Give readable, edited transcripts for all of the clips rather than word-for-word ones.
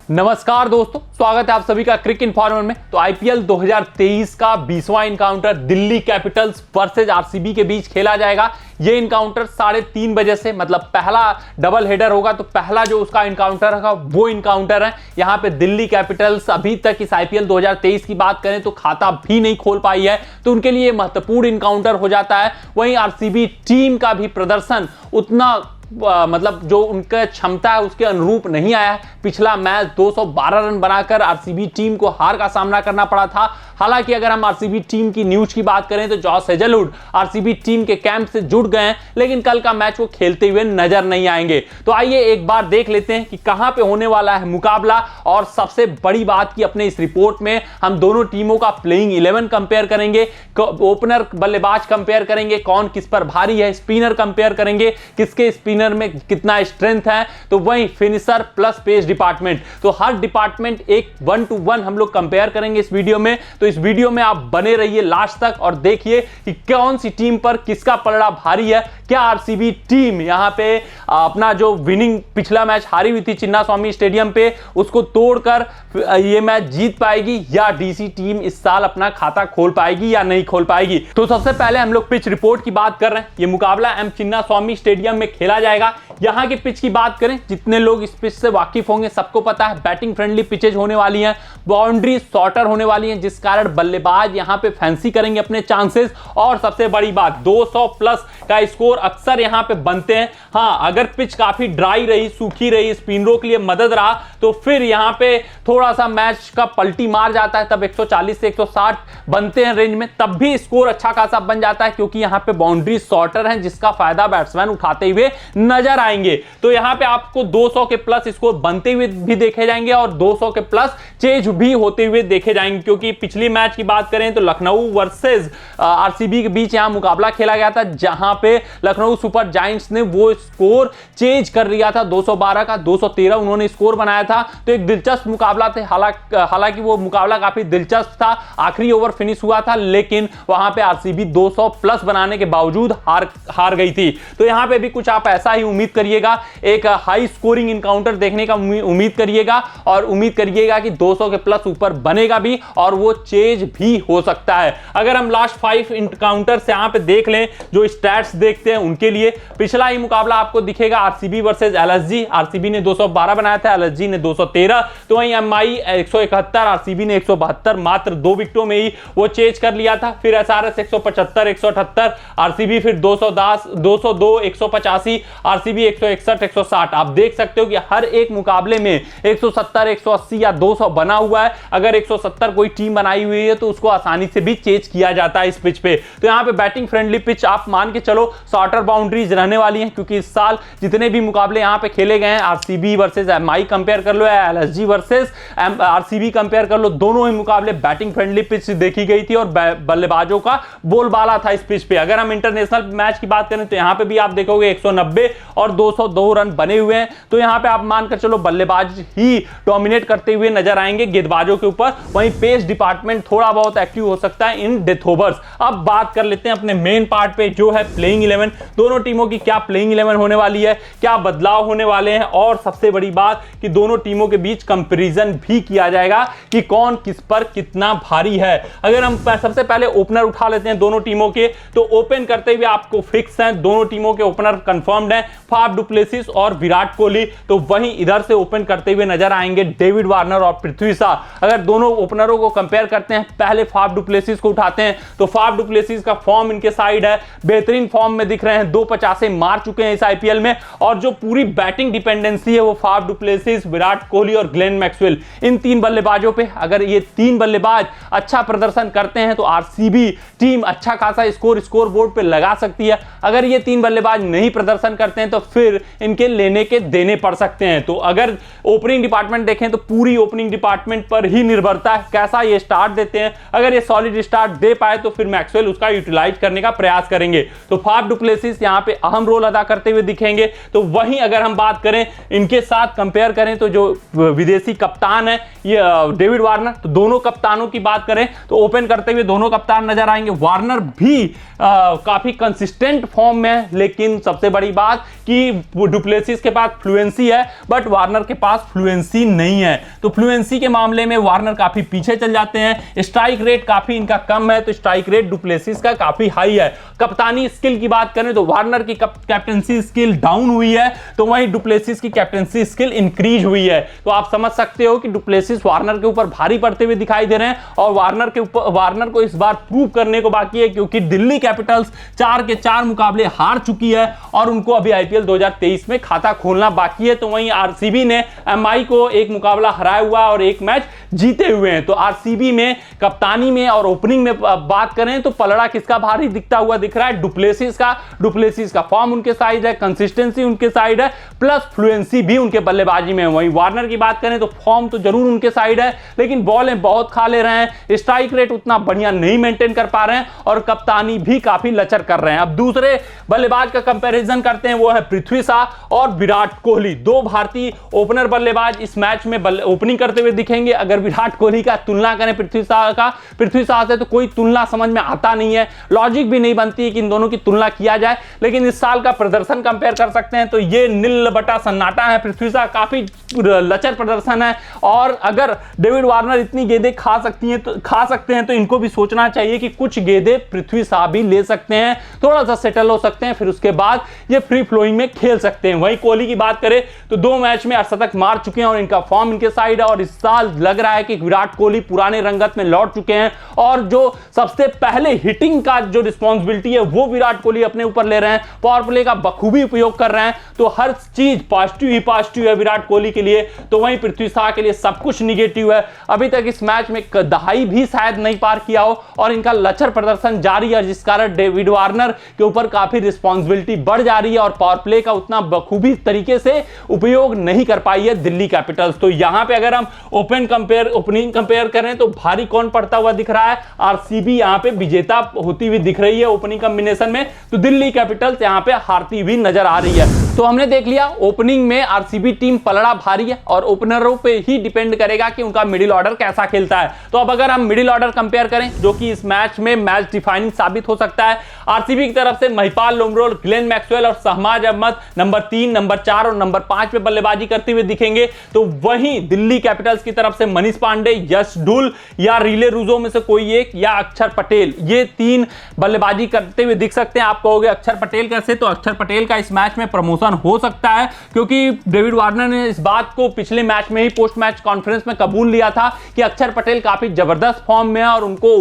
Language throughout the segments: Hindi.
नमस्कार दोस्तों, स्वागत है आप सभी का क्रिक इन्फॉर्मर में। तो आईपीएल 2023 का 20वां encounter Delhi Capitals versus RCB के बीच खेला जाएगा। ये इनकाउंटर 3:30 बजे से, मतलब पहला डबल हेडर होगा। तो पहला जो उसका इनकाउंटर होगा वो इनकाउंटर है। यहाँ पे दिल्ली कैपिटल्स अभी तक इस आईपीएल 2023 की बात करें तो खाता भी नहीं खोल पाई है, तो उनके लिए महत्वपूर्ण इनकाउंटर हो जाता है। वहीं आरसीबी टीम का भी प्रदर्शन उतना मतलब जो उनका क्षमता है उसके अनुरूप नहीं आया है। पिछला मैच 212 रन बनाकर आरसीबी टीम को हार का सामना करना पड़ा था। हालांकि अगर हम आरसीबी टीम की न्यूज की बात करें तो जॉस हेजलवुड आरसीबी टीम के कैंप से जुड़ गए हैं, लेकिन कल का मैच वो खेलते हुए नजर नहीं आएंगे। तो आइए एक बार देख लेते हैं कि कहां पे होने वाला है मुकाबला। और सबसे बड़ी बात की अपने इस रिपोर्ट में हम दोनों टीमों का प्लेइंग 11 कंपेयर करेंगे, ओपनर बल्लेबाज कंपेयर करेंगे, कौन किस पर भारी है, स्पिनर कंपेयर करेंगे, किसके स्पिनर में कितना स्ट्रेंथ है, तो वहीं फिनिशर प्लस पेस डिपार्टमेंट। तो हर डिपार्टमेंट एक 1 to 1 हम लोग कंपेयर करेंगे इस वीडियो में। तो इस वीडियो में आप बने रहिए लास्ट तक और देखिए कि कौन सी टीम पर किसका पलड़ा भारी है। क्या आरसीबी टीम यहां पे अपना जो विनिंग पिछला मैच हारी हुई थी चिन्नास्वामी स्टेडियम पे, उसको तोड़कर ये मैच जीत पाएगी, या डीसी टीम इस साल अपना खाता खोल पाएगी या नहीं खोल पाएगी। तो सबसे पहले हम लोग पिच रिपोर्ट की बात कर रहे हैं। ये मुकाबला एम चिन्नास्वामी स्टेडियम में खेला जाएगा। यहां की पिच की बात करें, जितने लोग इस पिच से वाकिफ होंगे सबको पता है बैटिंग फ्रेंडली पिचेज होने वाली हैं, बाउंड्री शॉर्टर होने वाली हैं, जिस कारण बल्लेबाज यहां पे फैंसी करेंगे अपने चांसेस। और सबसे बड़ी बात 200 प्लस का स्कोर अक्सर यहां पे बनते हैं। हां, अगर पिच काफी ड्राई रही, सूखी रही, स्पिनरों के लिए मदद रहा तो फिर यहां पे थोड़ा सा मैच का पलटी मार जाता है, तब 140 से 160 बनते हैं रेंज में, तब भी स्कोर अच्छा खासा बन जाता है, क्योंकि यहां पे बाउंड्री शॉर्टर है जिसका फायदा बैट्समैन उठाते हुए नजर आएंगे। तो यहां पे आपको 200 के प्लस स्कोर बनते हुए भी देखे जाएंगे और 200 के प्लस चेज भी होते हुए देखे जाएंगे, क्योंकि पिछली मैच की बात करें तो लखनऊ वर्सेस आरसीबी के बीच यहां मुकाबला खेला गया था, जहां पे लखनऊ सुपर जायंट्स ने वो स्कोर चेंज कर लिया था 212 का 213 उन्होंने स्कोर बनाया था। तो एक दिलचस्प मुकाबला था। हालांकि वो मुकाबला काफी दिलचस्प था, आखिरी ओवर फिनिश हुआ था, लेकिन वहां पे आरसीबी 200 प्लस बनाने के बावजूद हार गई थी। तो यहां पे भी कुछ आप ऐसा ही उम्मीद करिएगा, एक हाई स्कोरिंग इनकाउंटर देखने का उम्मीद करिएगा, और उम्मीद करिएगा कि 200 के प्लस ऊपर बनेगा भी और वो चेंज भी हो सकता है। अगर हम लास्ट 5 इनकाउंटर से यहां पे देख लें, जो स्टैट्स देखते हैं उनके लिए पिछला ही मुकाबला आपको दिखेगा आरसीबी वर्सेस एलएसजी। आरसीबी ने 212 बनाया था, एलएसजी ने 213। तो वहीं एमआई 171, आरसीबी ने 172, मात्र 2 विकेटों में ही वो चेंज कर लिया था। फिर एसआरएच 175, 178, आरसीबी फिर 210, 202, 185, आरसीबी 161, 160। आप देख सकते हो कि हर एक मुकाबले में 170, 180 या 200 बना हुआ है। अगर 170 कोई टीम बनाई हुई है तो उसको आसानी से भी चेंज किया जाता है इस पिच पे। तो यहाँ पे बैटिंग फ्रेंडली पिच आप मान के चलो, शॉर्टर बाउंड्रीज रहने वाली हैं, क्योंकि इस साल जितने भी मुकाबले यहाँ पे खेले गए हैं, आरसीबी वर्सेस एमआई कंपेयर कर लो या एलएसजी वर्सेस आरसीबी कंपेयर कर लो, दोनों ही मुकाबले बैटिंग फ्रेंडली पिच देखी गई थी और बल्लेबाजों का बोलबाला था इस पिच पे। अगर हम इंटरनेशनल मैच की बात करें तो यहाँ पे भी आप देखोगे 190 और 202 रन बने हुए हैं। तो यहाँ पे आप मानकर चलो बल्लेबाज ही डोमिनेट करते हुए नजर आएंगे गेंदबाजों के ऊपर। वहीं पेस डिपार्टमेंट थोड़ा बहुत एक्टिव हो सकता है इन डेथ ओवर्स। अब बात कर लेते हैं अपने मेन पार्ट पे, जो है प्लेइंग 11। दोनों टीमों की क्या प्लेइंग 11 होने वाली है, क्या बदलाव होने वाले हैं, और सबसे बड़ी बात कि दोनों टीमों के बीच कंपैरिजन भी किया जाएगा कि कौन किस पर कितना भारी है। अगर हम सबसे पहले ओपनर उठा लेते हैं दोनों टीमों के, तो ओपन करते हुए आपको फिक्स हैं दोनों टीमों के ओपनर कंफर्म्ड हैं, फाफ डु प्लेसिस और विराट कोहली। तो वहीं इधर से ओपन करते हुए नजर आएंगे डेविड वार्नर और पृथ्वी शॉ। अगर दोनों ओपनरों को कंपेयर करते हैं, पहले फाफ डु प्लेसिस को उठाते हैं, तो फाफ डु प्लेसिस का फॉर्म इनके साइड है, बेहतरीन फॉर्म में दिख रहे हैं, 250 मार चुके हैं इस आईपीएल में। और जो पूरी बैटिंग डिपेंडेंसी है वो Faf du Plessis, Virat Kohli और ग्लेन मैक्सवेल, इन 3 बल्लेबाजों पे। अगर ये 3 बल्लेबाज अच्छा प्रदर्शन करते हैं तो आरसीबी टीम अच्छा खासा स्कोर बोर्ड पे लगा सकती है। अगर ये 3 बल्लेबाज नहीं प्रदर्शन करते हैं तो फिर इनके लेने के देने पड़ सकते हैं। तो अगर ओपनिंग डिपार्टमेंट देखें तो पूरी ओपनिंग डिपार्टमेंट पर ही निर्भरता है कैसा ये स्टार्ट देते हैं। अगर ये सॉलिड स्टार्ट दे पाए तो फिर मैक्सवेल उसका यूटिलाइज करने का प्रयास करेंगे। तो फाफ डु डुप्लेसिस यहाँ पे अहम रोल अदा करते हुए दिखेंगे। तो वहीं अगर हम बात करें इनके साथ कंपेयर करें तो जो विदेशी कप्तान है ये डेविड वार्नर, तो दोनों कप्तानों की बात करें तो ओपन करते हुए दोनों कप्तान नजर आएंगे। वार्नर भी काफी कंसिस्टेंट फॉर्म में है, लेकिन सबसे बड़ी बात कि डुप्लेसिस के पास फ्लुएंसी है बट वार्नर के पास फ्लुएंसी नहीं है। तो फ्लुएंसी के मामले में वार्नर काफी पीछे चल जाते हैं। स्ट्राइक रेट काफी इनका कम है, तो स्ट्राइक रेट डुप्लेसिस का काफी हाई है। कप्तानी स्किल की बात करें तो वार्नर की कैप्टनसी स्किल डाउन हुई है, तो वहीं डुप्लेसिस की कैप्टनसी स्किल इंक्रीज हुई है। तो आप समझ सकते हो कि डुप्लेसिस वार्नर के ऊपर भारी पड़ते हुए दिखाई दे रहे हैं और वार्नर को इस बार प्रूव करने को बाकी है, क्योंकि दिल्ली कैपिटल्स 4 के 4 मुकाबले हार चुकी है और उनको अभी आईपीएल 2023 में खाता खोलना बाकी है। तो वहीं आरसीबी ने एमआई को एक मुकाबला हराया हुआ और एक मैच जीते हुए हैं। तो आरसीबी में कप्तानी में और ओपनिंग में बात करें तो पलड़ा किसका भारी दिखता हुआ दिख रहा है? डुप्लेसिस का फॉर्म उनके साइड है, कंसिस्टेंसी उनके साइड है, प्लस फ्लुएंसी भी उनके बल्लेबाजी में है। वहीं वार्नर की बात करें तो फॉर्म तो जरूर उनके साइड है, लेकिन बॉलें बहुत खा ले रहे हैं, स्ट्राइक रेट उतना बढ़िया नहीं मेंटेन कर पा रहे हैं और कप्तानी भी काफी लचर कर रहे हैं। अब दूसरे बल्लेबाज का कंपैरिजन करते हैं, वो है पृथ्वी शाह और विराट कोहली। दो भारतीय ओपनर बल्लेबाज इस मैच में ओपनिंग करते हुए दिखेंगे। अगर विराट कोहली का तुलना करें पृथ्वी शाह से तो कोई तुलना समझ में आता नहीं है, लॉजिक भी नहीं बनती है कि इन दोनों की तुलना किया जाए। लेकिन इस साल का प्रदर्शन कंपेयर कर सकते हैं तो ये नील बटा सन्नाटा है। पृथ्वी शाह काफी लचर प्रदर्शन है और अगर डेविड वार्नर इतनी गेंदें खा सकते हैं तो इनको भी सोचना चाहिए कि कुछ गेंदें पृथ्वी शाह भी ले सकते हैं, थोड़ा सा सेटल हो सकते हैं, फिर उसके बाद ये फ्री फ्लोइंग में खेल सकते हैं। वहीं कोहली की बात करें तो 2 मैच में 68 मार चुके हैं और इनका फॉर्म इनके साइड है और इस साल लग रहा है कि विराट कोहली पुराने रंगत में लौट चुके हैं और जो सबसे पहले हिटिंग का जो रिस्पॉन्सिबिलिटी है वो विराट कोहली अपने ऊपर ले रहे हैं, पावर प्ले का बखूबी उपयोग कर रहे हैं। तो हर चीज पॉजिटिव ही पॉजिटिव है विराट कोहली के लिए। तो वहीं पृथ्वी शाह के लिए सब कुछ निगेटिव है। अभी तक इस मैच में दहाई भी शायद नहीं पार किया हो और इनका लचर प्रदर्शन जारी है, जिस कारण डेविड वार्नर के ऊपर काफी रिस्पॉन्सिबिलिटी बढ़ जा रही है और पावर प्ले का उतना बखूबी तरीके से उपयोग नहीं कर पाई है दिल्ली कैपिटल्स। तो यहां पे अगर हम ओपनिंग कंपेयर करें तो भारी कौन पड़ता हुआ दिख रहा है? आरसीबी यहां पे विजेता होती हुई दिख रही है ओपनिंग कॉम्बिनेशन में, तो दिल्ली कैपिटल्स यहां पे हारती हुई नजर आ रही है। तो हमने देख लिया ओपनिंग में आरसीबी टीम पलड़ा भारी है और ओपनरों पे ही डिपेंड करेगा कि उनका मिडिल ऑर्डर कैसा खेलता है। तो अब अगर हम मिडिल ऑर्डर कंपेयर करें जो कि इस मैच में मैच डिफाइनिंग साबित हो सकता है, आरसीबी की तरफ से महिपाल लोमरोल, ग्लेन मैक्सवेल और शहबाज अहमद नंबर 3, नंबर 4 और नंबर 5 पे बल्लेबाजी करते हुए दिखेंगे। तो वहीं दिल्ली कैपिटल्स की तरफ से मनीष पांडे, यश ढुल या रिले रूजो में से कोई एक या अक्षर पटेल, ये 3 बल्लेबाजी करते हुए दिख सकते हैं। आप कहोगे अक्षर पटेल कैसे? तो अक्षर पटेल का इस मैच में प्रमोशन हो सकता है क्योंकि डेविड वार्नर ने इस बात को पिछले मैच में ही पोस्ट मैच कॉन्फ्रेंस में कबूल लिया था कि अक्षर पटेल काफी जबरदस्त फॉर्म में है और उनको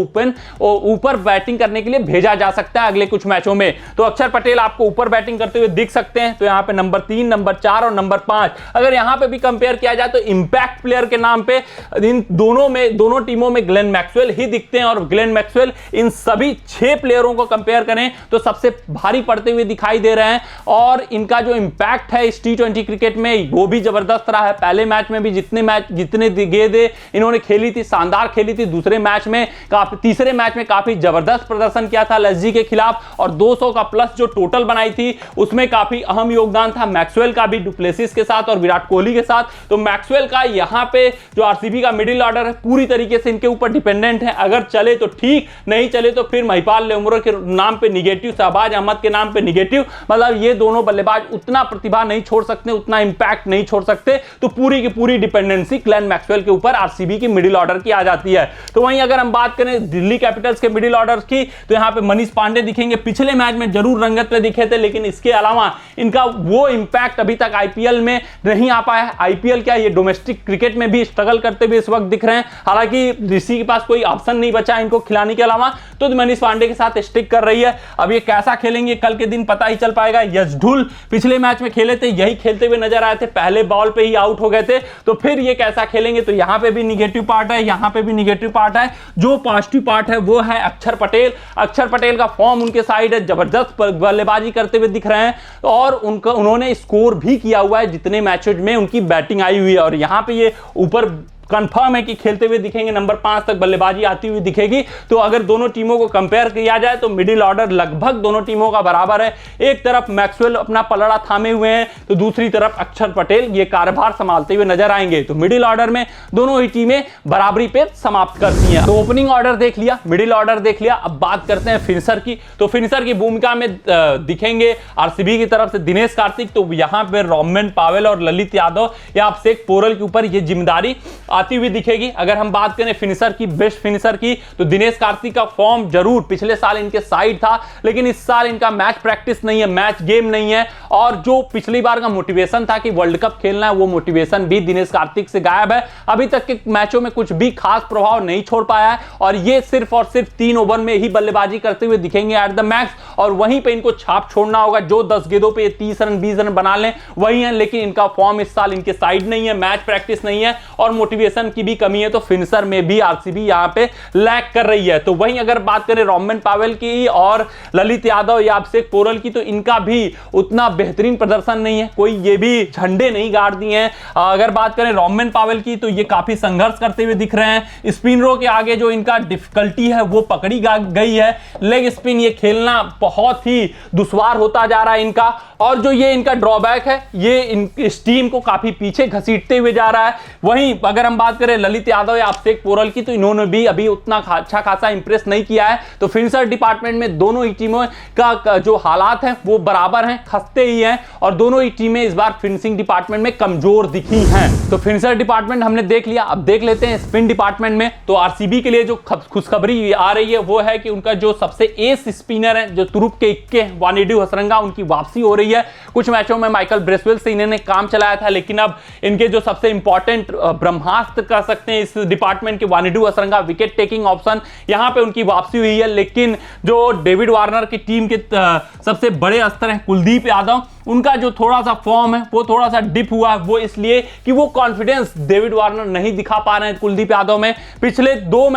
ऊपर बैटिंग करने के लिए भेजा जा सकता है अगले कुछ मैचों में। तो अक्षर पटेल आपको ऊपर बैटिंग करते हुए दिख सकते हैं। तो यहां पे नंबर 3, नंबर 4 और नंबर 5 अगर यहां पे भी कंपेयर किया जाए तो इंपैक्ट प्लेयर के नाम पे इन दोनों टीमों में ग्लेन मैक्सवेल ही दिखते हैं और ग्लेन मैक्सवेल इन सभी 6 प्लेयरों को कंपेयर करें तो सबसे भारी पड़ते हुए दिखाई दे रहे हैं और इनका जो इंपैक्ट है इस टी20 क्रिकेट में वो भी जबरदस्त रहा है। पहले मैच में भी जितने गेंदें इन्होंने खेली थी, शानदार खेली थी। तीसरे मैच में काफी जबरदस्त प्रदर्शन किया था एलएसजी के खिलाफ और 200 का प्लस जो टोटल बनाई थी उसमें काफी अहम योगदान था मैक्सवेल का भी, डुप्लेसिस के साथ और विराट कोहली के साथ। तो मैक्सवेल का यहां पे जो आरसीबी का मिडिल ऑर्डर है पूरी तरीके से इनके ऊपर डिपेंडेंट है। अगर चले तो ठीक, नहीं चले तो फिर महिपाल लोमरोल के नाम पे निगेटिव, शहबाज अहमद के नाम पे निगेटिव। मतलब ये दोनों बल्लेबाज उतना प्रतिभा नहीं छोड़ सकते, उतना इंपैक्ट नहीं छोड़ सकते। तो पूरी की पूरी डिपेंडेंसी ग्लेन मैक्सवेल के ऊपर आरसीबी की मिडिल ऑर्डर की आ जाती है। तो वहीं अगर हम बात करें दिल्ली कैपिटल्स के मिडिल ऑर्डर की तो यहां पे मनीष पांडे दिखेंगे। पिछले मैच में जरूर रंगत में दिखे थे लेकिन इसके अलावा इनका वो इंपैक्ट अभी तक आईपीएल में नहीं आ पाया है। आईपीएल क्या, ये डोमेस्टिक क्रिकेट में भी स्ट्रगल करते हुए इस वक्त दिख रहे हैं। हालांकि ऋषि के पास कोई ऑप्शन नहीं बचा इनको खिलाने के अलावा, तो मनीष पांडे के साथ स्टिक कर रही है। अब ये कैसा खेलेंगे कल के दिन पता ही चल पाएगा। यश ढुल पिछले मैच में खेले थे, यही खेलते हुए नजर आए थे, पहले बॉल पे ही आउट हो गए थे। तो फिर ये कैसा खेलेंगे? तो यहां पे भी निगेटिव पार्ट है, यहां पे भी निगेटिव पार्ट है। जो पॉजिटिव पार्ट है वो है अक्षर पटेल। अक्षर पटेल का फॉर्म उनके साइड है, जबरदस्त बल्लेबाजी करते हुए दिख रहे हैं और उन्होंने स्कोर भी किया हुआ है जितने मैचेज में उनकी बैटिंग आई हुई है और यहां पे ये ऊपर कंफर्म है कि खेलते हुए दिखेंगे, नंबर 5 तक बल्लेबाजी आती हुई दिखेगी। तो अगर दोनों टीमों को कंपेयर किया जाए तो मिडिल ऑर्डर लगभग दोनों टीमों का बराबर है। एक तरफ मैक्सवेल अपना पलड़ा थामे हुए हैं तो दूसरी तरफ अक्षर पटेल ये कार्यभार संभालते हुए नजर आएंगे। तो मिडिल ऑर्डर में दोनों ही टीमें बराबरी पे समाप्त करती हैं। तो ओपनिंग ऑर्डर देख लिया, मिडिल ऑर्डर देख लिया, अब बात करते हैं फिनिशर की। तो फिनिशर की भूमिका में दिखेंगे आरसीबी की तरफ से दिनेश कार्तिक। तो यहां पे रोमन पावेल और ललित यादव या अभिषेक पोरल के ऊपर ये जिम्मेदारी आती हुई दिखेगी। अगर हम बात करें फिनिशर की, बेस्ट फिनिशर की, तो दिनेश कार्तिक का फॉर्म जरूर पिछले साल इनके साइड था, लेकिन इस साल इनका मैच प्रैक्टिस नहीं है, मैच गेम नहीं है, और जो पिछली बार का मोटिवेशन था कि वर्ल्ड कप खेलना है, वो मोटिवेशन भी दिनेश कार्तिक से गायब है। अभी तक के मैचों में कुछ भी खास प्रभाव नहीं छोड़ पाया है और ये सिर्फ और सिर्फ 3 ओवर में ही बल्लेबाजी करते हुए दिखेंगे एट द मैक्स, और वहीं पे इनको छाप छोड़ना होगा। जो 10 गेंदों पे 30 रन 20 रन बना लें वही है, लेकिन इनका फॉर्म इस साल इनके साइड नहीं है, मैच प्रैक्टिस नहीं है और मोटिवेशन की भी कमी है। तो फिनिशर में भी आरसीबी यहां पे लैग कर रही है। तो वहीं अगर बात करें रोमन पावेल की और ललित यादव या अभिषेक पोरल की, तो इनका भी उतना बेहतरीन प्रदर्शन नहीं है, कोई ये भी झंडे नहीं गाड़ दिए हैं। अगर बात करें रोमन पावेल की तो ये काफी संघर्ष करते हुए दिख रहे हैं। स्पिनरों के आगे जो इनका डिफिकल्टी है वो पकड़ी गई है। लेग स्पिन ये खेलना बहुत ही दुश्वार होता जा रहा है इनका, और जो ये इनका ड्रॉबैक है ये इस टीम को काफी पीछे घसीटते हुए जा रहा है। वहीं अगर हम बात करें ललित यादव या अभिषेक पोरल की, तो इन्होंने भी अभी उतना अच्छा खासा इंप्रेस नहीं किया है। तो फिनिशर डिपार्टमेंट में दोनों ही टीमों का जो हालात हैं वो बराबर हैं, खस्ते ही हैं, और दोनों ही टीमें इस बार फिनिशिंग डिपार्टमेंट में कमजोर दिखी हैं। तो फिनिशर डिपार्टमेंट हमने देख लिया, अब देख लेते हैं स्पिन डिपार्टमेंट में। तो आरसीबी के लिए जो खुशखबरी आ रही है वो है कि उनका जो सबसे एस स्पिनर है, जो तुरुप के इक्के वानिडू हसरंगा, उनकी वापसी हो रही है। कुछ मैचों में माइकल ब्रेसवेल से इन्होंने काम चलाया था, लेकिन अब इनके जो सबसे इंपॉर्टेंट ब्रह्मास्त्र कह सकते हैं इस डिपार्टमेंट के वानिडू हसरंगा, विकेट टेकिंग ऑप्शन, यहां पे उनकी वापसी हुई है। लेकिन जो डेविड वार्नर की टीम के सबसे बड़े अस्त्र हैं कुलदीप यादव, उनका जो थोड़ा सा फॉर्म है वो थोड़ा सा डिप हुआ है। वो इसलिए कि वो कॉन्फिडेंस डेविड वार्नर नहीं दिखा पा रहे हैं कुलदीप यादव में। पिछले 3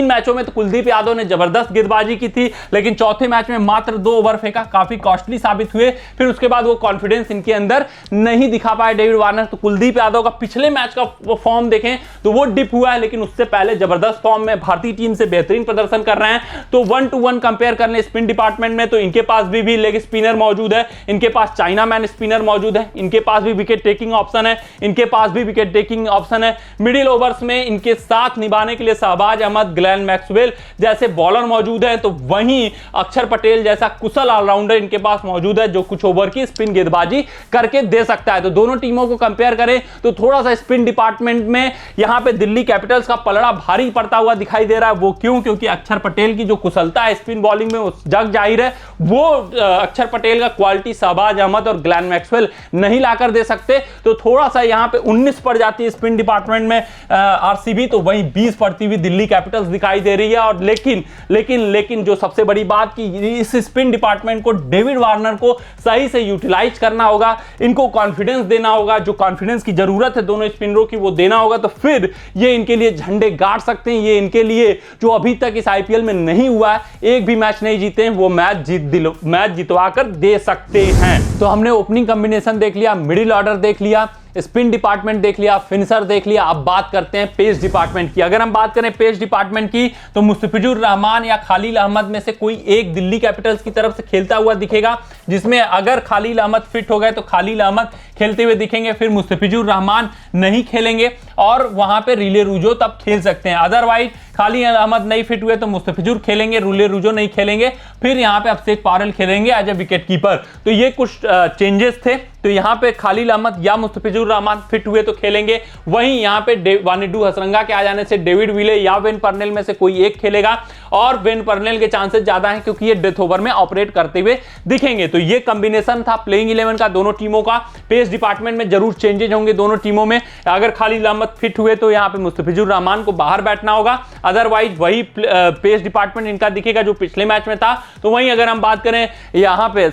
मैचों में तो कुलदीप यादव ने जबरदस्त गेंदबाजी की थी, लेकिन चौथे मैच में मात्र 2 ओवर फेंका, काफी कॉस्टली साबित हुए। फिर उसके बाद वो कॉन्फिडेंस इनके अंदर नहीं दिखा पाए डेविड वार्नर। तो कुलदीप यादव का पिछले मैच का फॉर्म देखें तो वो डिप हुआ है, लेकिन उससे पहले जबरदस्त फॉर्म में भारतीय टीम से बेहतरीन प्रदर्शन कर रहे हैं। तो 1-to-1 कंपेयर कर ले स्पिन डिपार्टमेंट में, तो इनके पास भी लेग स्पिनर मौजूद है, इनके पास चाइना मैन स्पिनर मौजूद है, इनके पास भी विकेट टेकिंग ऑप्शन है, इनके पास भी विकेट टेकिंग ऑप्शन है। मिडिल ओवर्स में इनके साथ निभाने के लिए शहबाज अहमद, ग्लेन मैक्सवेल जैसे बॉलर मौजूद है। तो वहीं अक्षर पटेल जैसा कुशल ऑलराउंडर इनके पास मौजूद है, जो कुछ ओवर की स्पिन गेंदबाजी करके दे सकता है। तो दोनों टीमों को कंपेयर करें तो थोड़ा सा स्पिन डिपार्टमेंट में यहां पे दिल्ली कैपिटल्स का पलड़ा भारी पड़ता हुआ दिखाई दे रहा है। वो क्यों? क्योंकि अक्षर पटेल की जो कुशलता है स्पिन बॉलिंग में वो जग जाहिर है। वो अक्षर पटेल का क्वालिटी शहबाज अहमद और ग्लेन मैक्सवेल नहीं लाकर दे सकते। तो थोड़ा सा यहां पे 19 पड़ जाती है स्पिन डिपार्टमेंट में आरसीबी, तो वहीं 20 पड़ती हुई दिल्ली कैपिटल्स दिखाई दे रही है। और लेकिन जो सबसे बड़ी बात कि इस स्पिन डिपार्टमेंट को डेविड वार्नर को सही से यूटिलाइज करना होगा, इनको कॉन्फिडेंस देना होगा, जो कॉन्फिडेंस की जरूरत है दोनों स्पिनरों की वो देना होगा। तो फिर ये इनके लिए झंडे गाड़ सकते हैं। ये इनके लिए जो अभी तक इस आईपीएल में नहीं हुआ है, एक भी मैच नहीं जीते हैं, वो मैच जितवा कर दे सकते हैं। तो हमने ओपनिंग कॉम्बिनेशन देख लिया, मिडिल ऑर्डर देख लिया, स्पिन डिपार्टमेंट देख लिया, फिनिशर देख लिया। अब बात करते हैं पेस डिपार्टमेंट की। अगर हम बात करें पेस डिपार्टमेंट की तो मुस्तफिजुर रहमान या खालिल अहमद में से कोई एक दिल्ली कैपिटल्स की तरफ से खेलता हुआ दिखेगा, जिसमें अगर खालिल अहमद फिट हो गए तो खालिल अहमद खेलते हुए दिखेंगे, फिर मुस्तफिजुर रहमान नहीं खेलेंगे और वहां पे रिले रूजो तब खेल सकते हैं। अदरवाइज खालिल अहमद नहीं फिट हुए तो मुस्तफिजुर खेलेंगे, रिले रूजो नहीं खेलेंगे, फिर यहां पे अभिषेक पारल खेलेंगे एज ए विकेट कीपर। तो ये कुछ चेंजेस थे। तो यहां पे खालिल अहमद या मुस्तफिजुर रहमान फिट हुए तो खेलेंगे। वहीं यहां पे वानिडू हसरंगा के आ जाने से डेविड विले या वेन पर्नेल में से कोई एक खेलेगा, और वेन पर्नेल के चांसेस ज्यादा हैं क्योंकि ये डेथ ओवर में ऑपरेट करते हुए दिखेंगे। तो ये कॉम्बिनेशन था प्लेइंग 11 का दोनों टीमों का। पेस डिपार्टमेंट में जरूर चेंजेस होंगे दोनों टीमों में। अगर खालिल अहमद फिट हुए तो यहां पे मुस्तफिजुर रहमान को बाहर बैठना होगा, अदरवाइज वही पेस डिपार्टमेंट इनका दिखेगा जो पिछले मैच में था। तो वहीं अगर हम बात करें यहां पे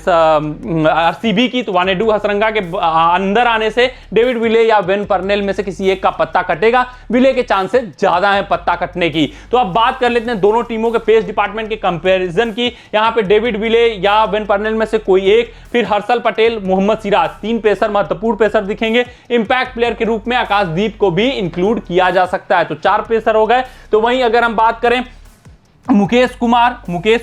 आरसीबी की, तो वानिडू हसरंगा तिरंगा के अंदर आने से डेविड विले या वेन पर्नेल में से किसी एक का पत्ता कटेगा। विले के चांसेस ज्यादा है पत्ता कटने की। तो अब बात कर लेते हैं दोनों टीमों के पेस डिपार्टमेंट के कंपैरिजन की। यहां पे डेविड विले या वेन पर्नेल में से कोई एक, फिर हर्षल पटेल, मोहम्मद सिराज, 3 पेसर महत्वपूर्ण पेसर दिखेंगे। इंपैक्ट प्लेयर के रूप में आकाशदीप को भी इंक्लूड किया जा सकता है। तो 4 पेसर हो गए। तो वहीं अगर हम बात करें मुकेश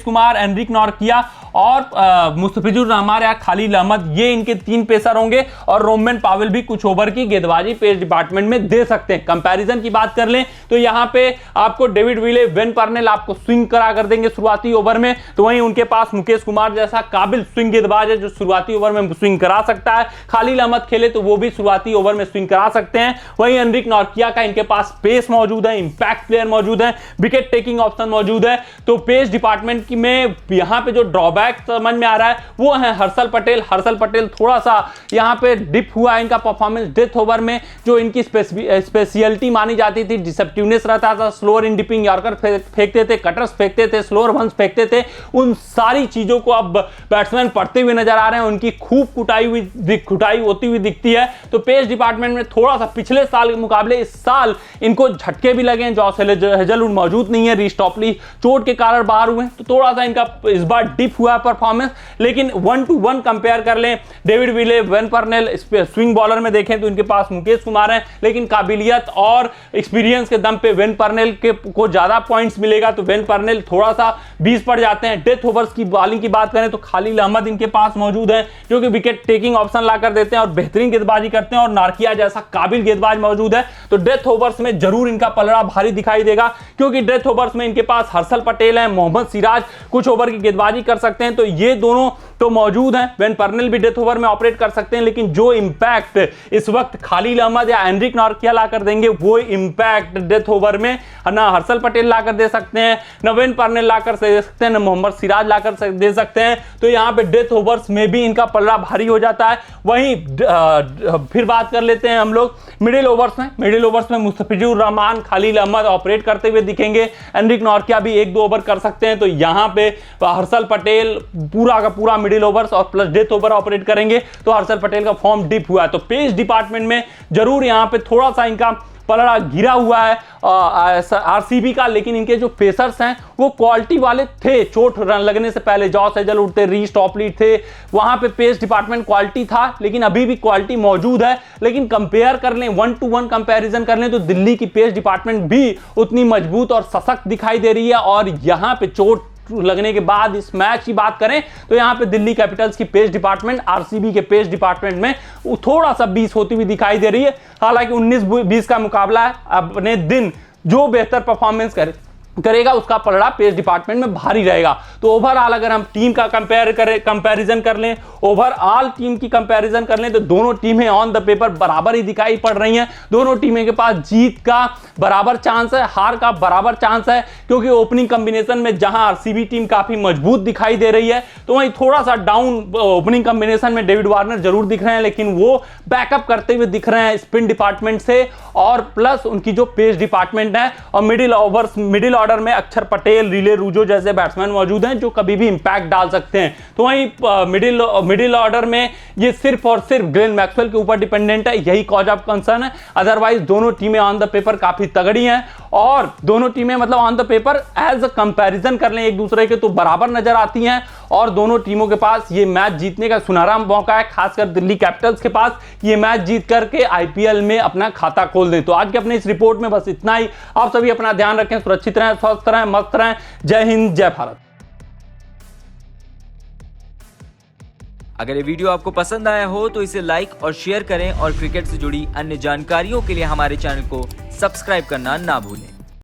कुमार, एनरिक नॉर्किया और मुस्तफिजुर रहमान या खलील अहमद, ये इनके 3 पेसर होंगे। और रोमन पावेल भी कुछ ओवर की गेंदबाजी पेस डिपार्टमेंट में दे सकते हैं। कंपैरिजन की बात कर लें तो यहां पे आपको डेविड विले, वेन पर्नेल आपको स्विंग करा कर देंगे शुरुआती ओवर में। तो वहीं उनके पास मुकेश कुमार जैसा काबिल स्विंग गेंदबाज है जो शुरुआती ओवर में स्विंग करा सकता है। खलील अहमद खेले तो वो भी शुरुआती ओवर में स्विंग करा सकते हैं। वहीं एनरिक नॉर्किया का इनके पास पेस मौजूद है, इंपैक्ट प्लेयर मौजूद है, विकेट टेकिंग ऑप्शन मौजूद है। तो पेस डिपार्टमेंट की में यहां पे जो ड्रॉबैक समझ में आ रहा है वो है हर्षल पटेल थोड़ा सा यहां पे डिप हुआ है इनका परफॉर्मेंस। डेथ ओवर में जो इनकी स्पेशलिटी मानी जाती थी, डिसेप्टिवनेस रहता था, स्लोअर इन डिपिंग यॉर्कर फेंकते थे, कटर्स फेंकते थे, स्लोअर वंस फेंकते थे, उन सारी चीजों को अब बैट्समैन पढ़ते हुए नजर आ रहे हैं। उनकी खूब कुटाई होती हुई दिखती है। तो पेस डिपार्टमेंट में थोड़ा सा पिछले साल के मुकाबले इस साल इनको झटके भी लगे। जॉस हेजलवुड मौजूद नहीं है, रीस टॉपली चोट के कारण बाहर हुए, तो थोड़ा सा इनका इस बार डिप हुआ है परफॉर्मेंस। लेकिन 1-to-1 कंपेयर कर लें, David Willey, Wayne Parnell, swing bowler में देखें तो इनके पास मुकेश कुमार है, लेकिन काबिलियत और एक्सपीरियंस के दम पे वेन पर्नेल को ज्यादा पॉइंट्स मिलेगा। तो वेन पर्नेल थोड़ा सा 20 पड़ जाते हैं। डेथ ओवर्स की बॉलिंग की बात करें तो खलील अहमद इनके पास मौजूद है जो कि विकेट टेकिंग ऑप्शन ला कर देते हैं और बेहतरीन गेंदबाजी करते हैं। और नार्किया जैसा काबिल गेंदबाज मौजूद है। तो डेथ ओवर्स में जरूर इनका पलड़ा भारी दिखाई देगा, क्योंकि डेथ ओवर्स में इनके पास हर्षल पटेल है, मोहम्मद सिराज कुछ ओवर की गेंदबाजी कर सकते हैं। तो ये दोनों तो मौजूद हैं। वेन पर्नेल भी डेथ ओवर में ऑपरेट कर सकते हैं, लेकिन जो इंपैक्ट इस वक्त खलील अहमद या एनरिक नॉर्किया ला कर देंगे वो इंपैक्ट डेथ ओवर में ना हर्षल पटेल ला कर दे सकते हैं, न वेन पर्नेल ला कर दे सकते हैं, न मोहम्मद सिराज ला कर दे सकते हैं। तो यहां पे डेथ ओवर्स में भी इनका पल्ला भारी हो जाता है। वहीं फिर बात कर लेते हैं हम लोग मिडिल ओवर्स में मुस्तफिजुर रहमान, खलील अहमद ऑपरेट करते हुए दिखेंगे। एनरिक नॉर्किया भी 1-2 ओवर कर सकते हैं। तो यहां पे हर्षल पटेल पूरा का पूरा मिडिल ओवर्स और प्लस डेथ ओवर ऑपरेट करेंगे। तो हर्षल पटेल का फॉर्म डिप हुआ है। तो पेस डिपार्टमेंट में जरूर यहां पे थोड़ा सा इनका पलड़ा गिरा हुआ है आरसीबी का, लेकिन इनके जो पेसर्स हैं वो क्वालिटी वाले थे। चोट लगने से पहले जॉस हेजलवुड थे, रीस टॉपली थे, वहां पे पेस डिपार्टमेंट क्वालिटी था, लेकिन अभी भी क्वालिटी मौजूद है। लेकिन कंपेयर कर लें, 1-to-1 कंपैरिजन कर लें तो दिल्ली की पेस डिपार्टमेंट भी उतनी मजबूत और सशक्त दिखाई दे रही है। और यहां पे चोट लगने के बाद इस मैच की बात करें तो यहां पे दिल्ली कैपिटल्स की पेस डिपार्टमेंट आरसीबी के पेस डिपार्टमेंट में थोड़ा सा 20 होती हुई दिखाई दे रही है। हालांकि 19-20 का मुकाबला है। अपने दिन जो बेहतर परफॉर्मेंस करेगा उसका पलड़ा पेस डिपार्टमेंट में भारी रहेगा। तो ओवरऑल अगर हम टीम का कंपैरिजन कर लें, ओवरऑल टीम की कंपैरिजन कर लें तो दोनों टीमें ऑन द पेपर बराबर ही दिखाई पड़ रही हैं। दोनों टीमें के पास जीत का बराबर चांस है, हार का बराबर चांस है, क्योंकि ओपनिंग कॉम्बिनेशन में जहां आरसीबी टीम काफी मजबूत दिखाई दे रही है तो वहीं थोड़ा सा डाउन ओपनिंग कॉम्बिनेशन में डेविड वार्नर जरूर दिख रहे हैं, लेकिन वो बैकअप करते हुए दिख रहे हैं स्पिन डिपार्टमेंट से और प्लस उनकी जो पेस डिपार्टमेंट है। और मिडिल ऑर्डर में अक्षर पटेल, रिले रूजो जैसे बैट्समैन मौजूद हैं जो कभी भी इंपैक्ट डाल सकते हैं। तो वहीं मिडिल ऑर्डर में ये सिर्फ और सिर्फ ग्लेन मैक्सवेल के ऊपर डिपेंडेंट है, यही कॉज ऑफ कंसर्न है। अदरवाइज दोनों टीमें ऑन द पेपर काफी तगड़ी हैं और दोनों टीमें मतलब on the paper as a comparison कर लें एक दूसरे के तो बराबर नजर आती हैं। और दोनों टीमों के पास ये मैच जीतने का सुनहरा मौका है, खासकर दिल्ली कैपिटल्स के पास ये मैच जीत करके आईपीएल में अपना खाता खोल दें। तो आज के अपने इस रिपोर्ट में बस इतना ही। आप सभी अपना ध्यान रखें, सुरक्षित रहें, स्वस्थ रहें, मस्त रहें। जय हिंद, जय भारत। अगर ये वीडियो आपको पसंद आया हो तो इसे लाइक और शेयर करें और क्रिकेट से जुड़ी अन्य जानकारियों के लिए हमारे चैनल को सब्सक्राइब करना ना भूलें।